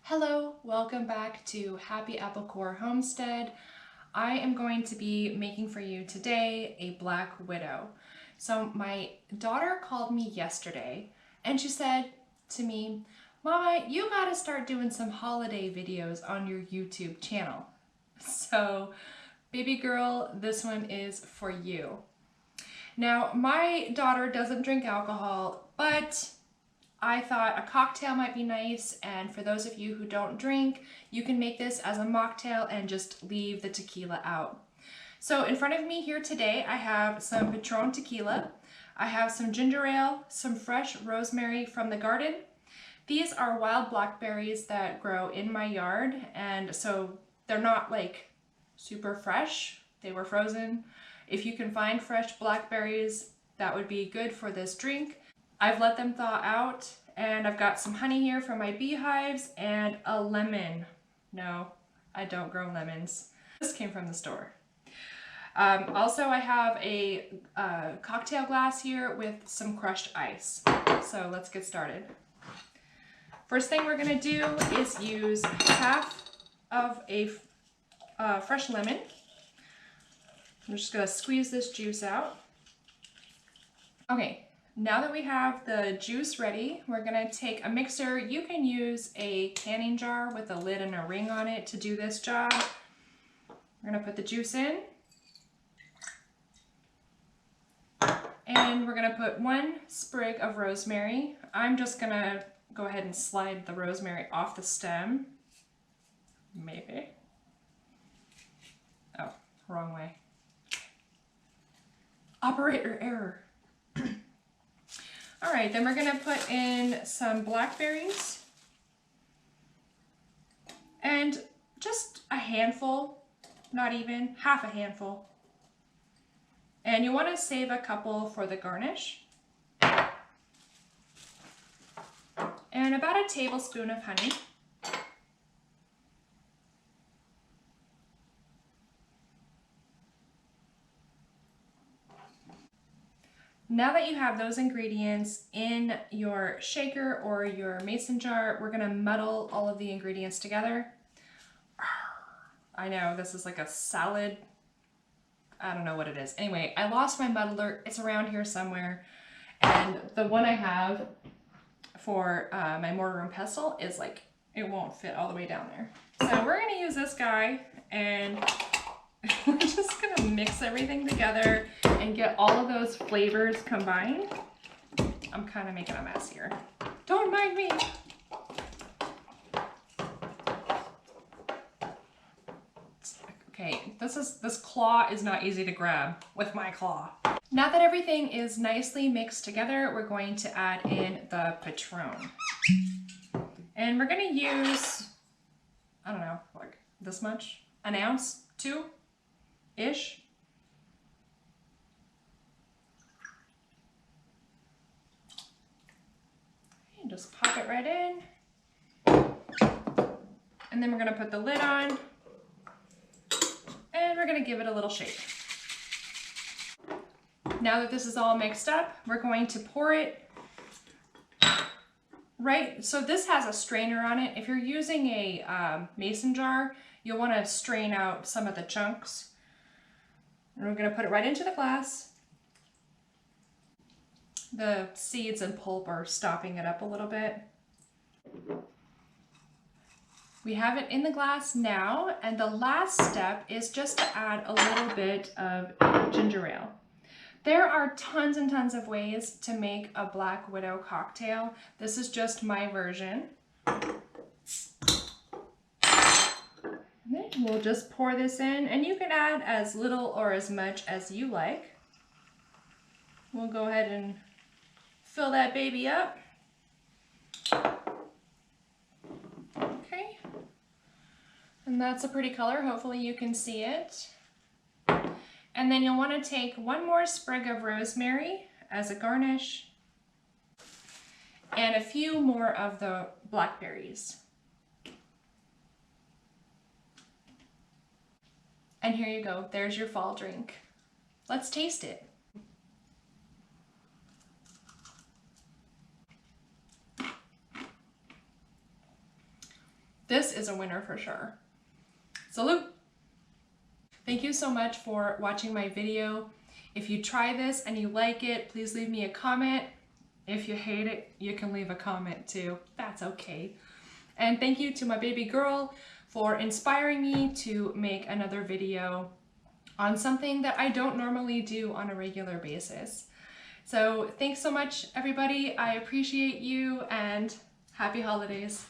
Hello, welcome back to Happy Apple Core Homestead. I am going to be making for you today a Black Widow. So my daughter called me yesterday and she said to me, "Mama, you gotta start doing some holiday videos on your YouTube channel." So baby girl, this one is for you. Now my daughter doesn't drink alcohol, but I thought a cocktail might be nice, and for those of you who don't drink, you can make this as a mocktail and just leave the tequila out. So in front of me here today, I have some Patron tequila. I have some ginger ale, some fresh rosemary from the garden. These are wild blackberries that grow in my yard, and so they're not like super fresh. They were frozen. If you can find fresh blackberries, that would be good for this drink. I've let them thaw out, and I've got some honey here from my beehives and a lemon. No, I don't grow lemons. This came from the store. Also, I have a cocktail glass here with some crushed ice. So let's get started. First thing we're gonna do is use half of a fresh lemon. I'm just gonna squeeze this juice out. Okay. Now that we have the juice ready, we're gonna take a mixer. You can use a canning jar with a lid and a ring on it to do this job. We're gonna put the juice in. And we're gonna put 1 sprig of rosemary. I'm just gonna go ahead and slide the rosemary off the stem. Maybe. Oh, wrong way. Operator error. All right, then we're gonna put in some blackberries and just a handful, not even, half a handful. And you wanna save a couple for the garnish. And about a tablespoon of honey. Now that you have those ingredients in your shaker or your mason jar, we're gonna muddle all of the ingredients together. I know, this is like a salad. I don't know what it is. Anyway, I lost my muddler. It's around here somewhere. And the one I have for my mortar and pestle is like, it won't fit all the way down there. So we're gonna use this guy, and we're just gonna mix everything together and get all of those flavors combined. I'm kind of making a mess here. Don't mind me. Okay, this claw is not easy to grab with my claw. Now that everything is nicely mixed together, we're going to add in the Patron. And we're gonna use, I don't know, like this much? An ounce? 2-ish? And just pop it right in. And then we're gonna put the lid on. And we're gonna give it a little shake. Now that this is all mixed up, we're going to pour it right. So this has a strainer on it. If you're using a mason jar, you'll want to strain out some of the chunks. And we're going to put it right into the glass. The seeds and pulp are stopping it up a little bit. We have it in the glass now, and the last step is just to add a little bit of ginger ale. There are tons and tons of ways to make a Black Widow cocktail. This is just my version. And we'll just pour this in, and you can add as little or as much as you like. We'll go ahead and fill that baby up. Okay. And that's a pretty color. Hopefully you can see it. And then you'll want to take 1 more sprig of rosemary as a garnish and a few more of the blackberries. And here you go. There's your fall drink. Let's taste it. This is a winner for sure. Salute! Thank you so much for watching my video. If you try this and you like it, please leave me a comment. If you hate it, you can leave a comment too. That's okay. And thank you to my baby girl for inspiring me to make another video on something that I don't normally do on a regular basis. So thanks so much, everybody. I appreciate you and happy holidays.